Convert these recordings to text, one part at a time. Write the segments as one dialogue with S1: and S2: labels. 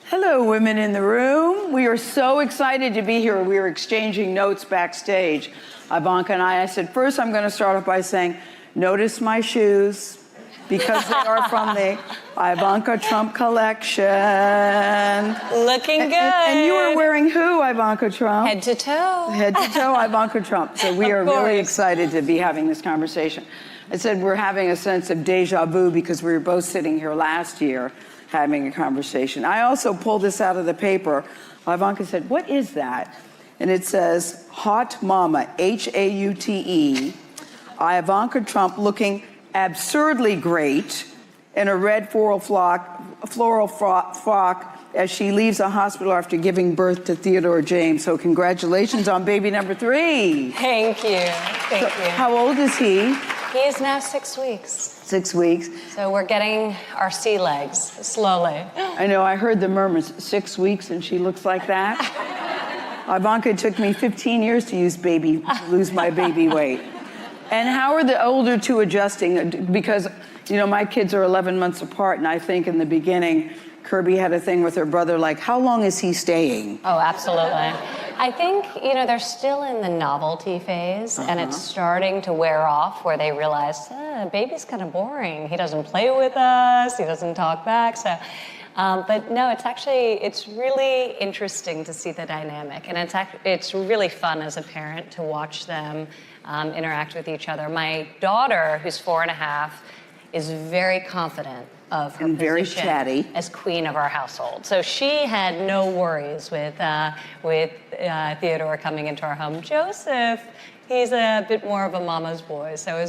S1: Hello, women in the room. We are so excited to be here. We were exchanging notes backstage. Ivanka and I said, first I'm going to start off by saying, notice my shoes, because they are from the Ivanka Trump collection.
S2: Looking good.
S1: And you were wearing who, Ivanka Trump?
S2: Head to toe.
S1: Head to toe, Ivanka Trump. So we are really excited to be having this conversation. I said we're having a sense of deja vu because we were both sitting here last year having a conversation. I also pulled this out of the paper. Ivanka said, what is that? And it says, Hot Mama, H-A-U-T-E, Ivanka Trump looking absurdly great in a red floral frock as she leaves a hospital after giving birth to Theodore James. So congratulations on baby number 3.
S2: Thank you. Thank you.
S1: How old is he?
S2: He is now 6 weeks.
S1: 6 weeks.
S2: So we're getting our sea legs slowly.
S1: I know, I heard the murmurs, 6 weeks and she looks like that. Ivanka, it took me 15 years to lose my baby weight. And how are the older two adjusting? Because, you know, my kids are 11 months apart, and I think in the beginning, Kirby had a thing with her brother, like, how long is he staying?
S2: Oh, absolutely. I think, you know, they're still in the novelty phase, and it's starting to wear off where they realize, baby's kind of boring. He doesn't play with us, he doesn't talk back, so. But no, it's really interesting to see the dynamic, and it's really fun as a parent to watch them interact with each other. My daughter, who's 4.5, is very confident of her
S1: and very
S2: position
S1: chatty
S2: as queen of our household. So she had no worries with Theodore coming into our home. Joseph, he's a bit more of a mama's boy, so I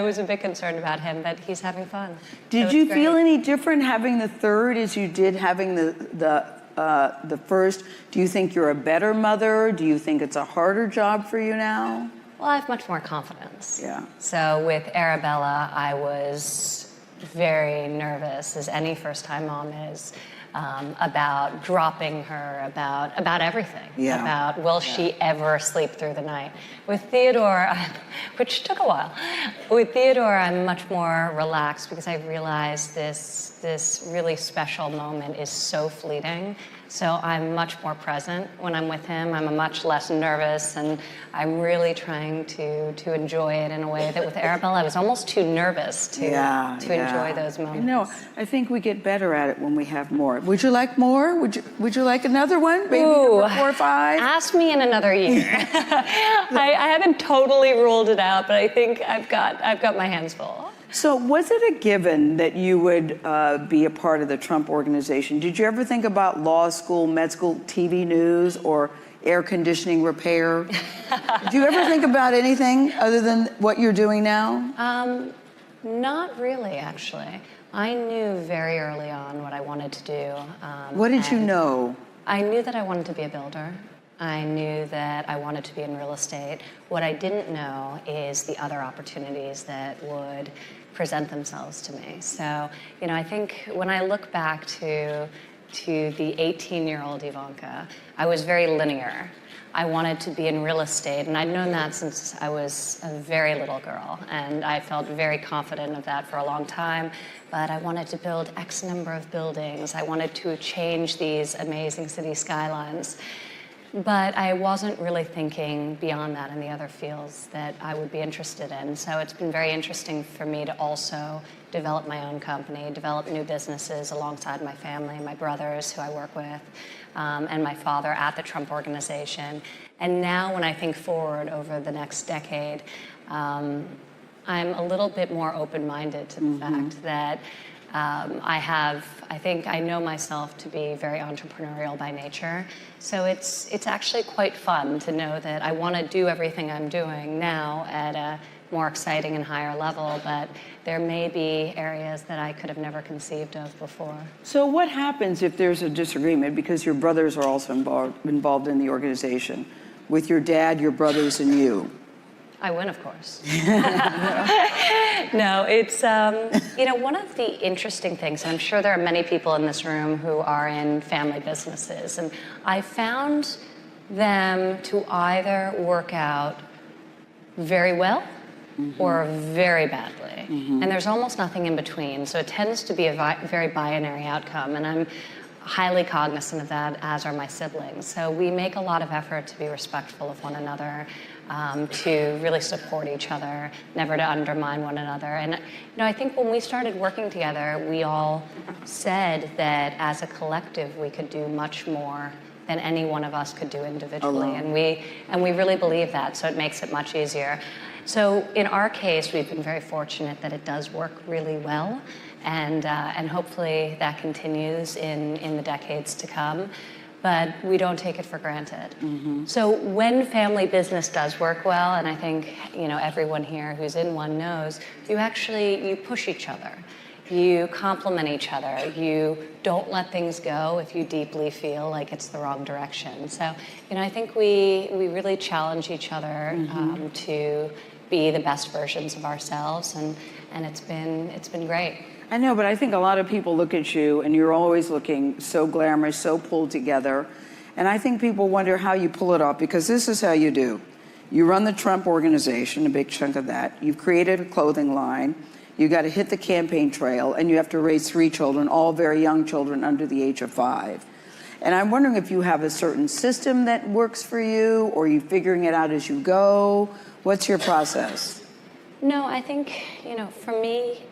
S2: was a bit concerned about him, but he's having fun.
S1: Did you feel any different having the third as you did having the first? Do you think you're a better mother? Do you think it's a harder job for you now?
S2: Well, I have much more confidence.
S1: Yeah.
S2: So with Arabella, I was very nervous, as any first-time mom is, about dropping her, about everything.
S1: Yeah.
S2: About will she ever sleep through the night. With Theodore, which took a while, with Theodore, I'm much more relaxed because I realized this really special moment is so fleeting. So I'm much more present when I'm with him. I'm much less nervous, and I'm really trying to enjoy it in a way that with Arabella, I was almost too nervous to enjoy those moments.
S1: No, I think we get better at it when we have more. Would you like more? Would you like another one? Maybe number 4 or 5?
S2: Ask me in another year. I haven't totally ruled it out, but I think I've got my hands full.
S1: So was it a given that you would be a part of the Trump organization? Did you ever think about law school, med school, TV news, or air conditioning repair? Did you ever think about anything other than what you're doing now?
S2: Not really, actually. I knew very early on what I wanted to do.
S1: What did you know?
S2: I knew that I wanted to be a builder. I knew that I wanted to be in real estate. What I didn't know is the other opportunities that would present themselves to me. So, you know, I think when I look back to the 18-year-old Ivanka, I was very linear. I wanted to be in real estate, and I'd known that since I was a very little girl, and I felt very confident of that for a long time. But I wanted to build X number of buildings. I wanted to change these amazing city skylines. But I wasn't really thinking beyond that in the other fields that I would be interested in. So it's been very interesting for me to also develop my own company, develop new businesses alongside my family, my brothers who I work with, and my father at the Trump organization. And now when I think forward over the next decade, I'm a little bit more open-minded to the fact that I think I know myself to be very entrepreneurial by nature. So it's actually quite fun to know that I want to do everything I'm doing now at a more exciting and higher level, but there may be areas that I could have never conceived of before.
S1: So what happens if there's a disagreement, because your brothers are also involved in the organization, with your dad, your brothers, and you?
S2: I win, of course. No, it's, you know, one of the interesting things, and I'm sure there are many people in this room who are in family businesses, and I found them to either work out very well or very badly. And there's almost nothing in between, so it tends to be a very binary outcome, and highly cognizant of that, as are my siblings. So we make a lot of effort to be respectful of one another, to really support each other, never to undermine one another. And I think when we started working together, we all said that as a collective we could do much more than any one of us could do individually. And we really believe that, so it makes it much easier. So in our case, we've been very fortunate that it does work really well, and hopefully that continues in the decades to come. But we don't take it for granted. Mm-hmm. So when family business does work well, and I think everyone here who's in one knows, you push each other. You complement each other. You don't let things go if you deeply feel like it's the wrong direction. So, I think we really challenge each other to be the best versions of ourselves, and it's been great.
S1: I know, but I think a lot of people look at you, and you're always looking so glamorous, so pulled together, and I think people wonder how you pull it off, because this is how you do. You run the Trump organization, a big chunk of that. You've created a clothing line. You got to hit the campaign trail, and you have to raise 3 children, all very young children under the age of 5. And I'm wondering if you have a certain system that works for you, or are you figuring it out as you go? What's your process?
S2: No, I think, for me,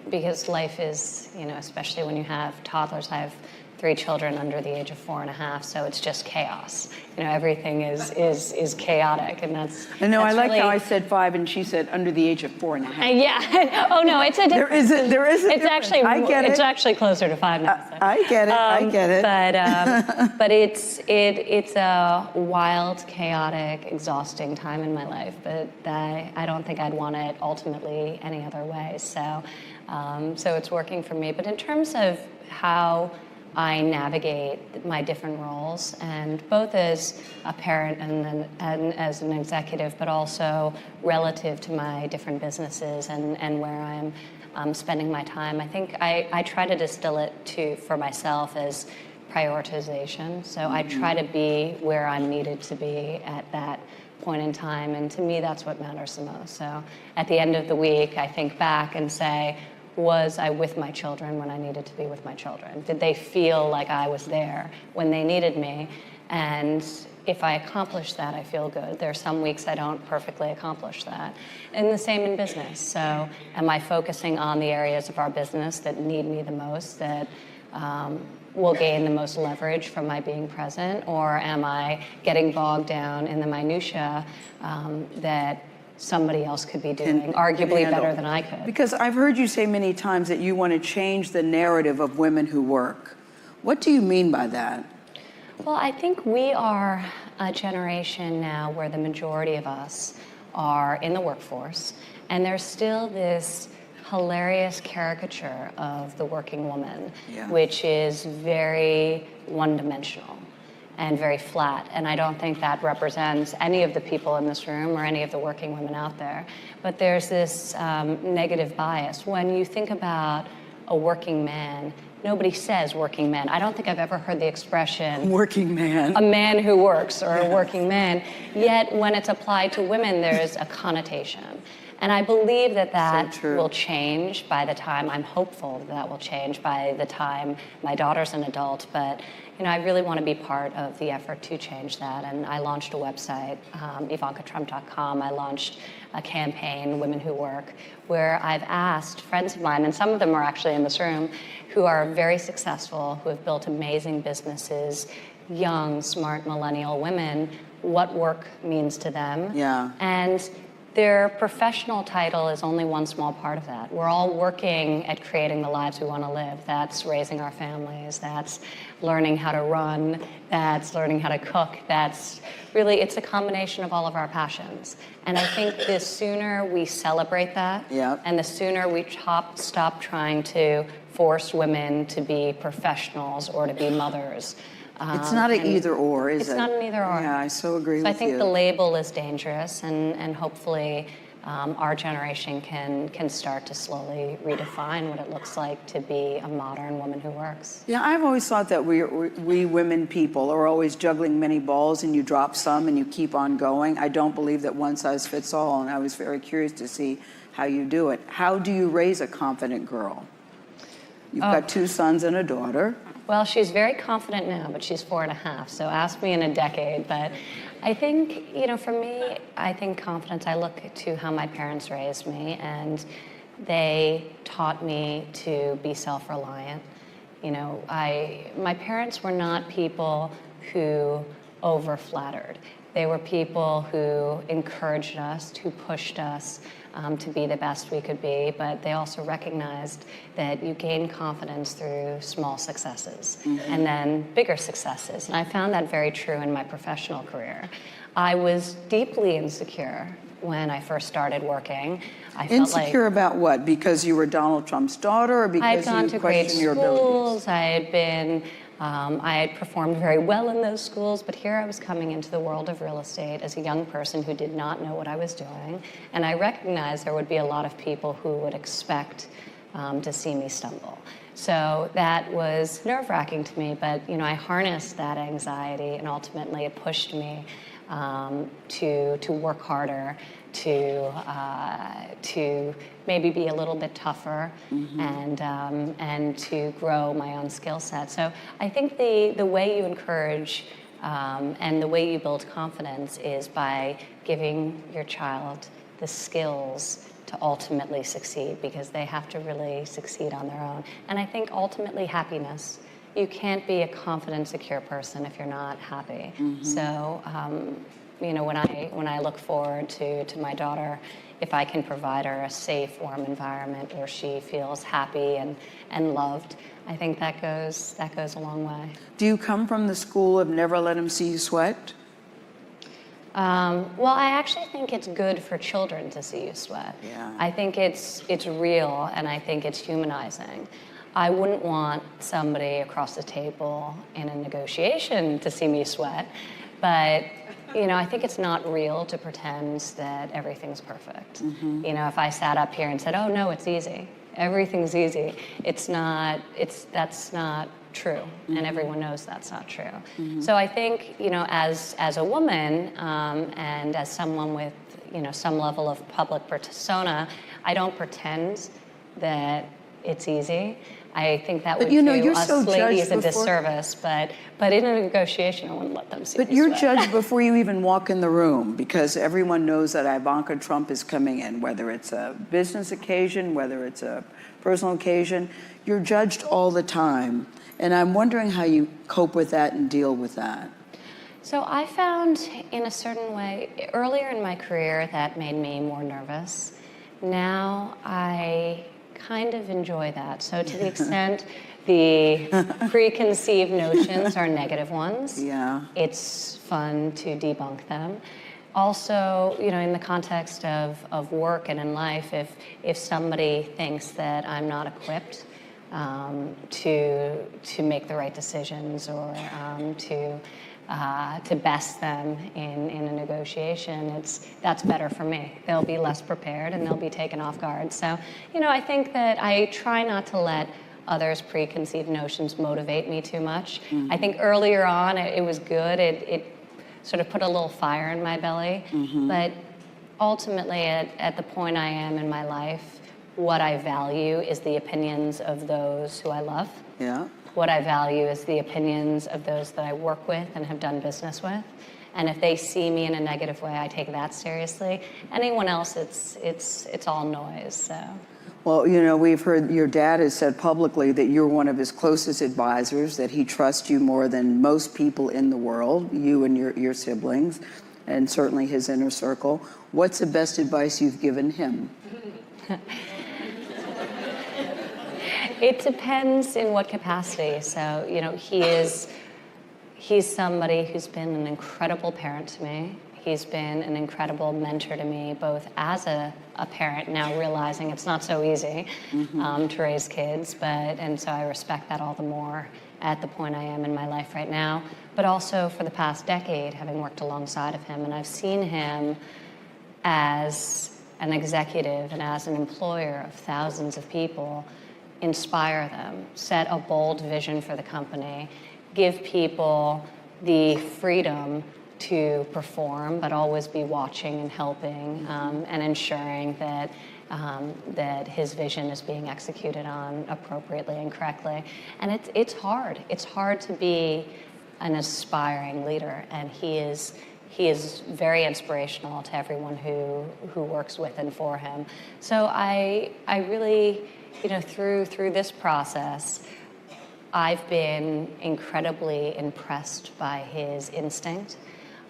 S2: because life is, especially when you have toddlers, I have 3 children under the age of 4.5, so it's just chaos. Everything is chaotic, and that's. I know.
S1: I like how I said 5, and she said under the age of 4.5.
S2: Yeah. Oh no, it's a difference.
S1: There is a
S2: it's
S1: difference.
S2: Actually,
S1: I get it.
S2: It's actually closer to 5 now. So.
S1: I get it. I get it.
S2: But it's a wild, chaotic, exhausting time in my life. But I don't think I'd want it ultimately any other way. So it's working for me. But in terms of how I navigate my different roles, and both as a parent and as an executive, but also relative to my different businesses and where I'm spending my time. I think I try to distill it for myself as prioritization. So I try to be where I'm needed to be at that point in time, and to me that's what matters the most. So at the end of the week, I think back and say, was I with my children when I needed to be with my children? Did they feel like I was there when they needed me? And if I accomplish that, I feel good. There are some weeks I don't perfectly accomplish that. And the same in business. So am I focusing on the areas of our business that need me the most, that will gain the most leverage from my being present? Or am I getting bogged down in the minutia that somebody else could be doing arguably better than I could?
S1: Because I've heard you say many times that you want to change the narrative of women who work. What do you mean by that?
S2: Well, I think we are a generation now where the majority of us are in the workforce, and there's still this hilarious caricature of the working woman, which is very one-dimensional and very flat. And I don't think that represents any of the people in this room or any of the working women out there. But there's this negative bias. When you think about a working man, nobody says working man. I don't think I've ever heard the expression
S1: working man.
S2: A man who works, or a working man. Yet when it's applied to women, there's a connotation. And I believe that will change by the time, I'm hopeful that will change by the time my daughter's an adult. But I really want to be part of the effort to change that. And I launched a website, IvankaTrump.com. I launched a campaign, Women Who Work, where I've asked friends of mine, and some of them are actually in this room, who are very successful, who have built amazing businesses, young, smart millennial women, what work means to them.
S1: Yeah.
S2: And their professional title is only one small part of that. We're all working at creating the lives we want to live. That's raising our families. That's learning how to run. That's learning how to cook. That's really, it's a combination of all of our passions. And I think the sooner we celebrate that, and the sooner we stop trying to force women to be professionals or to be mothers.
S1: It's not an either or, is it?
S2: It's not an either or.
S1: Yeah, I so agree with you.
S2: I think the label is dangerous, and hopefully our generation can start to slowly redefine what it looks like to be a modern woman who works.
S1: Yeah, I've always thought that we women people are always juggling many balls, and you drop some and you keep on going. I don't believe that one size fits all, and I was very curious to see how you do it. How do you raise a confident girl? You've got 2 sons and a daughter.
S2: Well, she's very confident now, but she's 4.5, so ask me in a decade. But I think, for me, I think confidence, I look to how my parents raised me, and they taught me to be self-reliant. My parents were not people who over-flattered. They were people who encouraged us, who pushed us to be the best we could be, but they also recognized that you gain confidence through small successes and then bigger successes. And I found that very true in my professional career. I was deeply insecure when I first started working. I felt
S1: Insecure about what? Because you were Donald Trump's daughter, or because you questioned your abilities?
S2: I had performed very well in those schools, but here I was coming into the world of real estate as a young person who did not know what I was doing, and I recognized there would be a lot of people who would expect to see me stumble. So that was nerve-wracking to me, but I harnessed that anxiety, and ultimately it pushed me to work harder, to maybe be a little bit tougher, and to grow my own skill set. So I think the way you encourage and the way you build confidence is by giving your child the skills to ultimately succeed, because they have to really succeed on their own. And I think ultimately happiness. You can't be a confident, secure person if you're not happy. So, when I look forward to my daughter, if I can provide her a safe, warm environment where she feels happy and loved, I think that goes a long way.
S1: Do you come from the school of never let them see you sweat?
S2: Well, I actually think it's good for children to see you sweat.
S1: Yeah.
S2: I think it's real, and I think it's humanizing. I wouldn't want somebody across the table in a negotiation to see me sweat, but I think it's not real to pretend that everything's perfect. If I sat up here and said, "Oh no, it's easy. Everything's easy," that's not true, and everyone knows that's not true. So I think as a woman and as someone with some level of public persona, I don't pretend that it's easy. I think that would do us ladies a disservice, but in a negotiation, I wouldn't let them see.
S1: But
S2: me
S1: you're
S2: sweat.
S1: judged before you even walk in the room, because everyone knows that Ivanka Trump is coming in, whether it's a business occasion, whether it's a personal occasion. You're judged all the time, and I'm wondering how you cope with that and deal with that.
S2: So I found, in a certain way, earlier in my career, that made me more nervous. Now I kind of enjoy that. So to the extent the preconceived notions are negative ones, it's fun to debunk them. Also, in the context of work and in life, if somebody thinks that I'm not equipped to make the right decisions or to best them in a negotiation, that's better for me. They'll be less prepared and they'll be taken off guard. So, I think that I try not to let others' preconceived notions motivate me too much. I think earlier on it was good. It sort of put a little fire in my belly. But ultimately, at the point I am in my life, what I value is the opinions of those who I love.
S1: Yeah.
S2: What I value is the opinions of those that I work with and have done business with. And if they see me in a negative way, I take that seriously. Anyone else, it's all noise. So.
S1: Well, we've heard your dad has said publicly that you're one of his closest advisors, that he trusts you more than most people in the world, you and your siblings, and certainly his inner circle. What's the best advice you've given him?
S2: It depends in what capacity. So, he's somebody who's been an incredible parent to me. He's been an incredible mentor to me, both as a parent, now realizing it's not so easy to raise kids, and so I respect that all the more at the point I am in my life right now, but also for the past decade, having worked alongside of him, and I've seen him as an executive and as an employer of thousands of people inspire them, set a bold vision for the company, give people the freedom to perform, but always be watching and helping and ensuring that that his vision is being executed on appropriately and correctly. And it's hard. It's hard to be an aspiring leader, and he is very inspirational to everyone who works with and for him. So I really, through this process, I've been incredibly impressed by his instinct.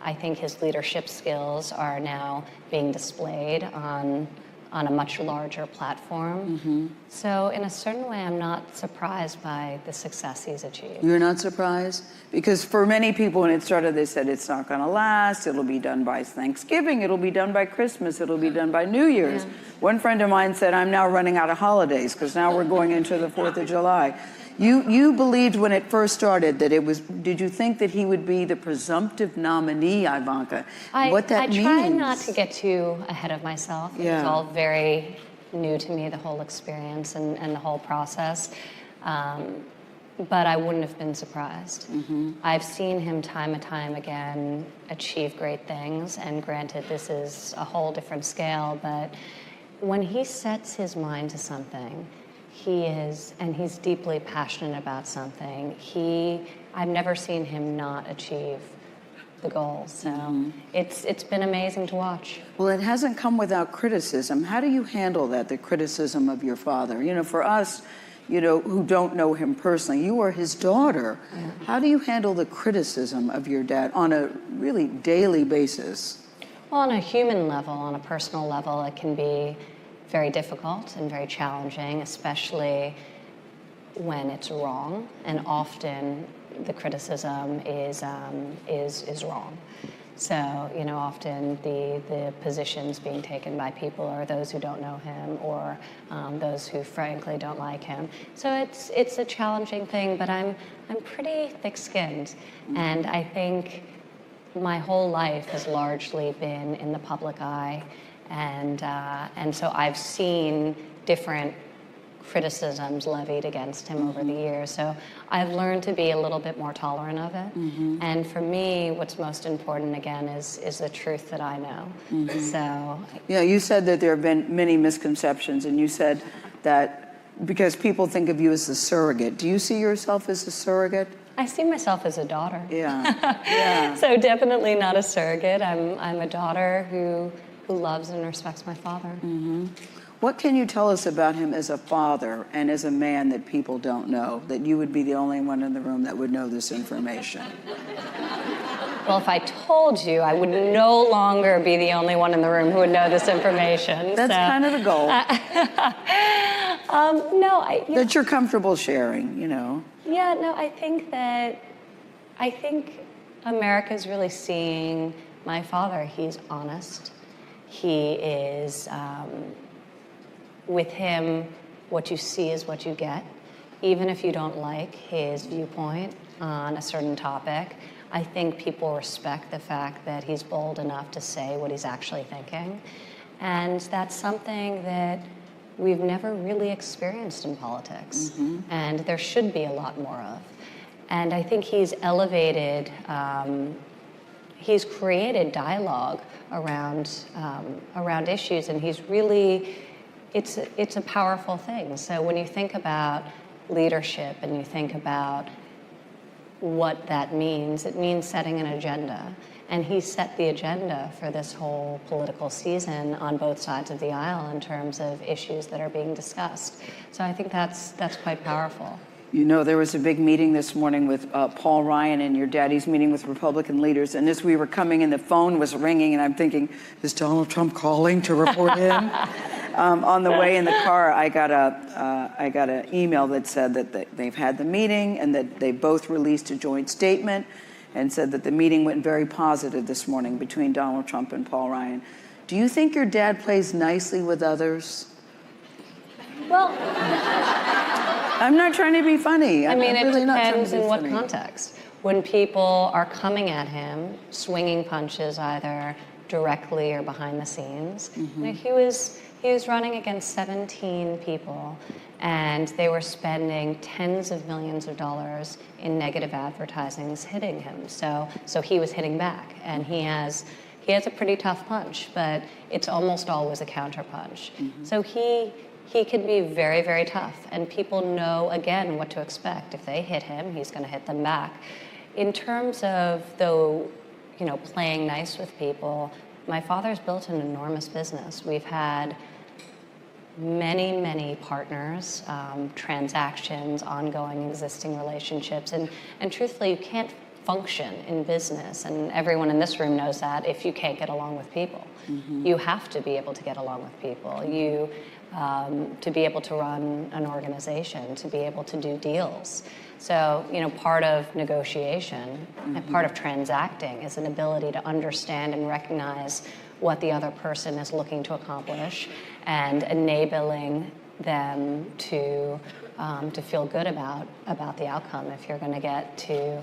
S2: I think his leadership skills are now being displayed on a much larger platform. So in a certain way, I'm not surprised by the success he's achieved.
S1: You're not surprised? Because for many people when it started, they said it's not gonna last, it'll be done by Thanksgiving, it'll be done by Christmas, it'll be done by New Year's.
S2: Yeah.
S1: One friend of mine said, I'm now running out of holidays because now we're going into the 4th of July. You believed when it first started that it was, did you think that he would be the presumptive nominee, Ivanka? What that means?
S2: I try not to get too ahead of myself.
S1: Yeah.
S2: It's all very new to me, the whole experience and the whole process. But I wouldn't have been surprised. I've seen him time and time again achieve great things, and granted, this is a whole different scale, but when he sets his mind to something, he's deeply passionate about something. I've never seen him not achieve the goal. So it's been amazing to watch.
S1: Well, it hasn't come without criticism. How do you handle that, the criticism of your father? For us, who don't know him personally, you are his daughter. Yeah. How do you handle the criticism of your dad on a really daily basis?
S2: Well, on a human level, on a personal level, it can be very difficult and very challenging, especially when it's wrong, and often the criticism is wrong. So, often the positions being taken by people are those who don't know him, or those who frankly don't like him. So it's a challenging thing, but I'm pretty thick-skinned, and I think my whole life has largely been in the public eye. And so I've seen different criticisms levied against him over the years. So I've learned to be a little bit more tolerant of it. And for me, what's most important, again, is the truth that I know. So.
S1: Yeah, you said that there have been many misconceptions, and you said that because people think of you as a surrogate. Do you see yourself as a surrogate?
S2: I see myself as a daughter.
S1: Yeah.
S2: So definitely not a surrogate. I'm a daughter who loves and respects my father.
S1: What can you tell us about him as a father and as a man that people don't know, that you would be the only one in the room that would know this information?
S2: Well, if I told you, I would no longer be the only one in the room who would know this information.
S1: That's kind of the goal. That you're comfortable sharing,
S2: Yeah, no, I think America's really seeing my father. He's honest. He is, with him, what you see is what you get. Even if you don't like his viewpoint on a certain topic, I think people respect the fact that he's bold enough to say what he's actually thinking. And that's something that we've never really experienced in politics. And there should be a lot more of. And I think he's elevated, he's created dialogue around issues, and he's really, it's a powerful thing. So when you think about leadership and you think about what that means, it means setting an agenda. And he set the agenda for this whole political season on both sides of the aisle in terms of issues that are being discussed. So I think that's quite powerful.
S1: There was a big meeting this morning with Paul Ryan, and your daddy's meeting with Republican leaders. And as we were coming in, the phone was ringing, and I'm thinking, is Donald Trump calling to report in? On the way in the car, I got an email that said that they've had the meeting and that they both released a joint statement and said that the meeting went very positive this morning between Donald Trump and Paul Ryan. Do you think your dad plays nicely with others?
S2: Well,
S1: I'm not trying to be funny.
S2: I mean,
S1: I'm
S2: it
S1: really
S2: depends in what
S1: funny.
S2: context. When people are coming at him, swinging punches either directly or behind the scenes, he was running against 17 people, and they were spending tens of millions of dollars in negative advertising hitting him. So he was hitting back, and he has he has a pretty tough punch, but it's almost always a counter punch. So he can be very, very tough, and people know, again, what to expect. If they hit him, he's going to hit them back. In terms of, though, playing nice with people, my father's built an enormous business. We've had many, many partners, transactions, ongoing existing relationships, and truthfully, you can't function in business, and everyone in this room knows that, if you can't get along with people. You have to be able to get along with people. To be able to run an organization, to be able to do deals. So, part of negotiation and part of transacting is an ability to understand and recognize what the other person is looking to accomplish and enabling them to feel good about the outcome if you're going to get to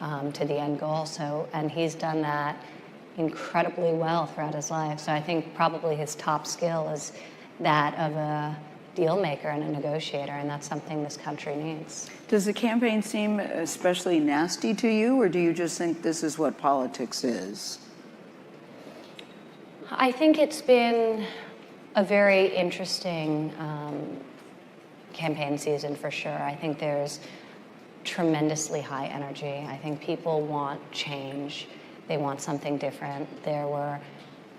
S2: the end goal. So, and he's done that incredibly well throughout his life. So I think probably his top skill is that of a deal maker and a negotiator, and that's something this country needs.
S1: Does the campaign seem especially nasty to you, or do you just think this is what politics is?
S2: I think it's been a very interesting campaign season for sure. I think there's tremendously high energy. I think people want change. They want something different. There were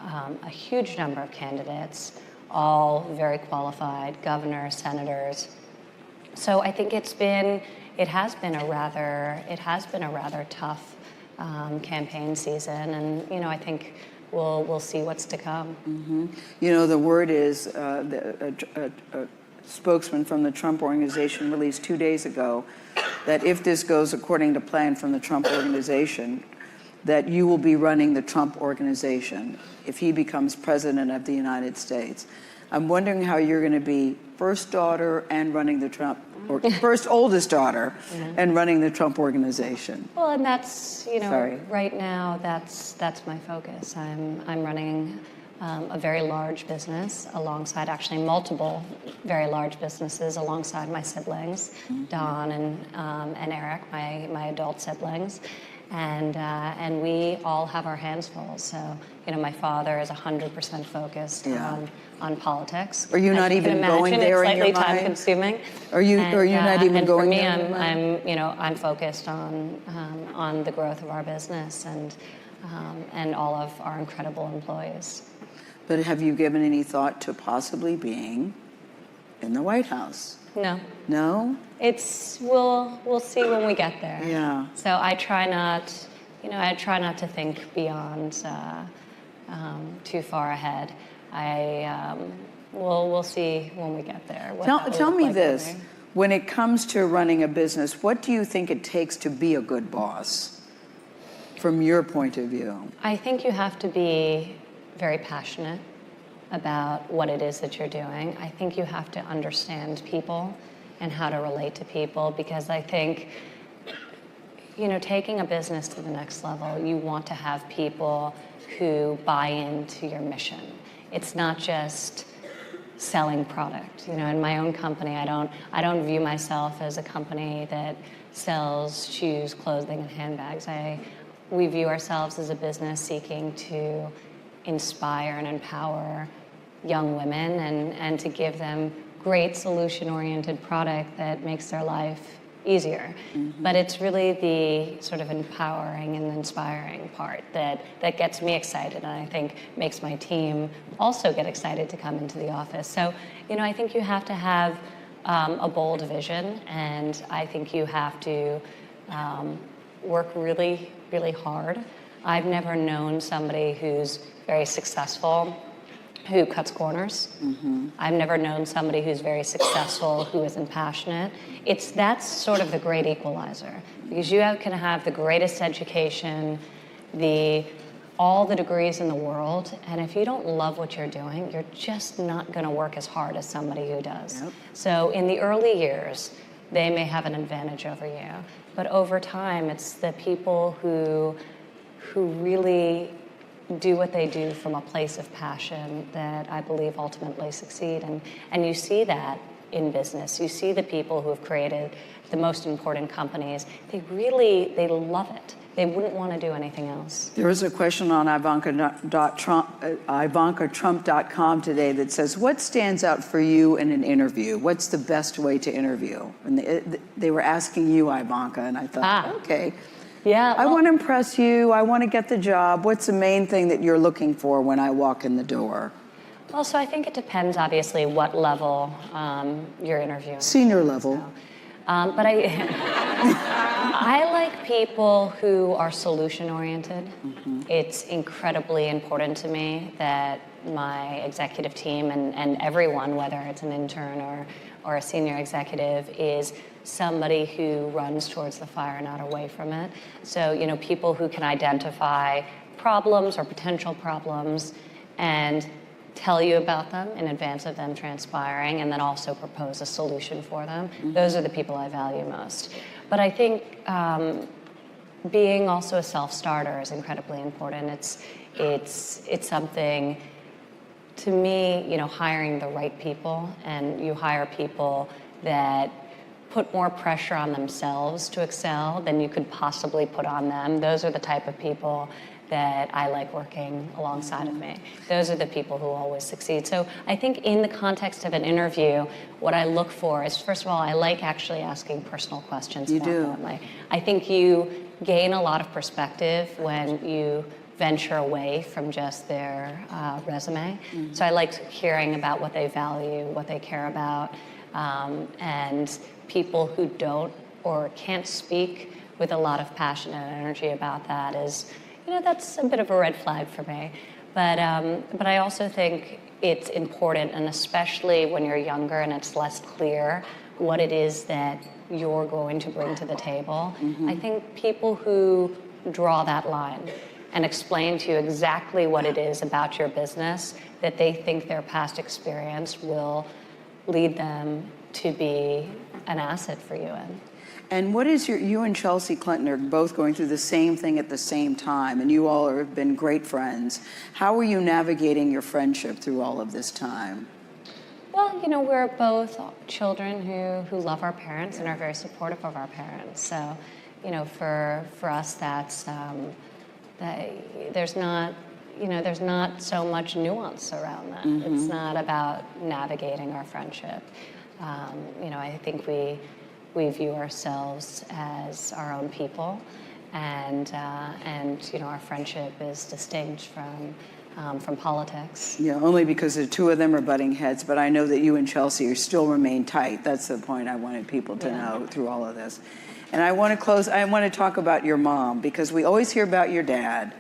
S2: a huge number of candidates, all very qualified, governors, senators. So I think it has been a rather tough campaign season, and I think we'll see what's to come.
S1: The word is a spokesman from the Trump organization released 2 days ago that if this goes according to plan from the Trump organization, that you will be running the Trump organization if he becomes president of the United States. I'm wondering how you're going to be first daughter and running the Trump, or first oldest daughter and running the Trump organization.
S2: Well, and that's, right now, that's my focus. I'm running a very large business alongside, actually multiple very large businesses alongside my siblings, Don and Eric, my adult siblings. And we all have our hands full. So, my father is 100% focused on politics.
S1: Are you not even going there in your mind?
S2: It's slightly time-consuming.
S1: Are you not even going there?
S2: And for me, I'm focused on the growth of our business and all of our incredible employees.
S1: But have you given any thought to possibly being in the White House?
S2: No.
S1: No?
S2: We'll see when we get there.
S1: Yeah.
S2: So I try not to think beyond too far ahead. We'll see when we get there.
S1: Tell me this: when it comes to running a business, what do you think it takes to be a good boss, from your point of view?
S2: I think you have to be very passionate about what it is that you're doing. I think you have to understand people and how to relate to people, because I think, taking a business to the next level, you want to have people who buy into your mission. It's not just selling product. In my own company, I don't view myself as a company that sells shoes, clothing, and handbags. We view ourselves as a business seeking to inspire and empower young women and to give them great solution-oriented product that makes their life easier. But it's really the sort of empowering and inspiring part that gets me excited, and I think makes my team also get excited to come into the office. So, I think you have to have a bold vision, and I think you have to work really, really hard. I've never known somebody who's very successful who cuts corners. I've never known somebody who's very successful who isn't passionate. That's sort of the great equalizer, because you can have the greatest education, all the degrees in the world, and if you don't love what you're doing, you're just not going to work as hard as somebody who does. Yep. So in the early years, they may have an advantage over you, but over time, it's the people who really do what they do from a place of passion that I believe ultimately succeed. And you see that in business. You see the people who have created the most important companies. They love it. they wouldn't want to do anything else.
S1: There is a question on IvankaTrump.com today that says, what stands out for you in an interview? What's the best way to interview? And they were asking you, Ivanka, and I thought, okay.
S2: Yeah,
S1: I want to impress you. I want to get the job. What's the main thing that you're looking for when I walk in the door?
S2: Well, so I think it depends, obviously, what level you're interviewing.
S1: Senior level.
S2: So, but I like people who are solution-oriented. Mm-hmm. It's incredibly important to me that my executive team and everyone, whether it's an intern or a senior executive, is somebody who runs towards the fire, not away from it. So, people who can identify problems or potential problems and tell you about them in advance of them transpiring, and then also propose a solution for them. Mm-hmm. Those are the people I value most. But I think being also a self-starter is incredibly important. It's something, to me, hiring the right people, and you hire people that put more pressure on themselves to excel than you could possibly put on them. Those are the type of people that I like working alongside of me. Those are the people who always succeed. So I think in the context of an interview, what I look for is, first of all, I like actually asking personal questions.
S1: You do.
S2: I think you gain a lot of perspective when you venture away from just their resume. Mm-hmm. So I like hearing about what they value, what they care about, and people who don't or can't speak with a lot of passion and energy about that is, that's a bit of a red flag for me. But I also think it's important, and especially when you're younger and it's less clear what it is that you're going to bring to the table. Mm-hmm. I think people who draw that line and explain to you exactly what it is about your business that they think their past experience will lead them to be an asset for you in.
S1: And what is you and Chelsea Clinton are both going through the same thing at the same time, and you all have been great friends. How are you navigating your friendship through all of this time?
S2: Well, we're both children who love our parents and are very supportive of our parents. So, for us, that's, there's not so much nuance around that. Mm-hmm. It's not about navigating our friendship. I think we view ourselves as our own people, and our friendship is distinct from politics.
S1: Yeah, only because the two of them are butting heads, but I know that you and Chelsea still remain tight. That's the point I wanted people to know through all of this. And I want to talk about your mom, because we always hear about your dad.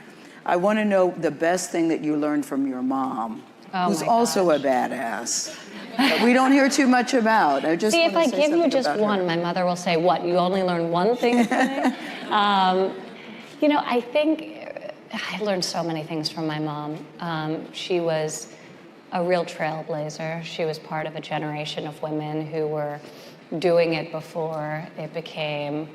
S1: I want to know the best thing that you learned from your mom, who's also a badass. We don't hear too much about. I just
S2: see, if I give you just one, my mother will say, "What? You only learned one thing today?" I think I learned so many things from my mom. She was a real trailblazer. She was part of a generation of women who were doing it before it became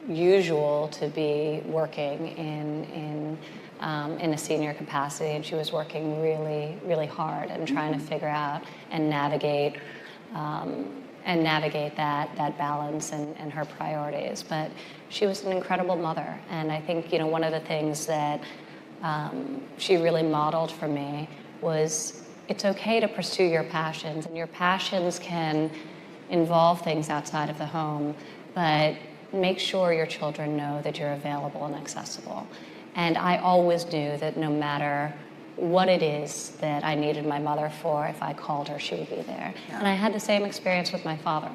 S2: usual to be working in a senior capacity, and she was working really, really hard and trying to figure out and navigate that balance and her priorities. But she was an incredible mother, and I think one of the things that she really modeled for me was it's okay to pursue your passions, and your passions can involve things outside of the home, but make sure your children know that you're available and accessible. And I always knew that no matter what it is that I needed my mother for, if I called her, she would be there. Yeah. And I had the same experience with my father.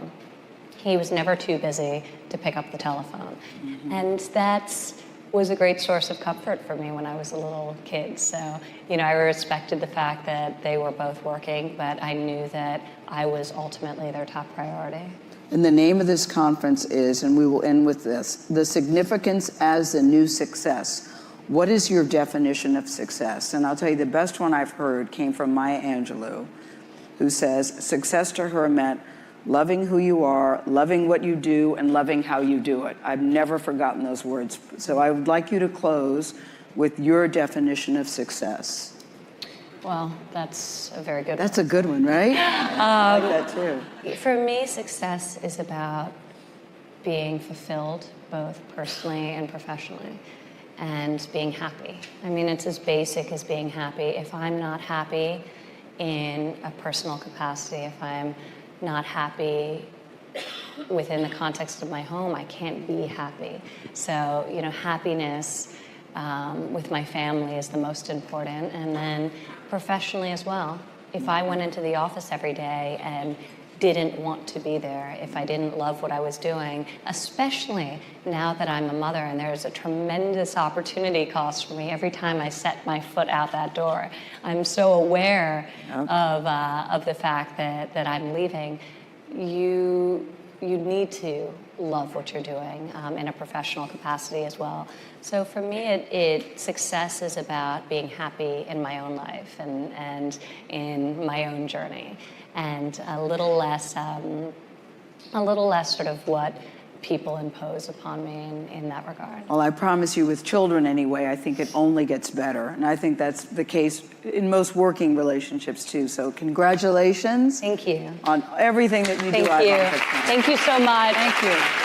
S2: He was never too busy to pick up the telephone. Mm-hmm. And that was a great source of comfort for me when I was a little kid. So, I respected the fact that they were both working, but I knew that I was ultimately their top priority.
S1: And the name of this conference is, and we will end with this, The Significance as the New Success. What is your definition of success? And I'll tell you, the best one I've heard came from Maya Angelou, who says, success to her meant loving who you are, loving what you do, and loving how you do it. I've never forgotten those words. So I would like you to close with your definition of success.
S2: Well, that's a very good one.
S1: That's a good one, right? I like that too.
S2: For me, success is about being fulfilled, both personally and professionally, and being happy. I mean, it's as basic as being happy. If I'm not happy in a personal capacity, if I'm not happy within the context of my home, I can't be happy. So, you know, happiness with my family is the most important, and then professionally as well. If I went into the office every day and didn't want to be there, if I didn't love what I was doing, especially now that I'm a mother and there's a tremendous opportunity cost for me every time I set my foot out that door. I'm so aware of the fact that I'm leaving. You need to love what you're doing in a professional capacity as well. So for me, success is about being happy in my own life and in my own journey, and a little less sort of what people impose upon me in that regard.
S1: Well, I promise you, with children anyway, I think it only gets better. And I think that's the case in most working relationships too. So congratulations.
S2: Thank you.
S1: On everything that you do.
S2: Thank you.
S1: Ivanka Trump.
S2: Thank you so much.
S1: Thank you.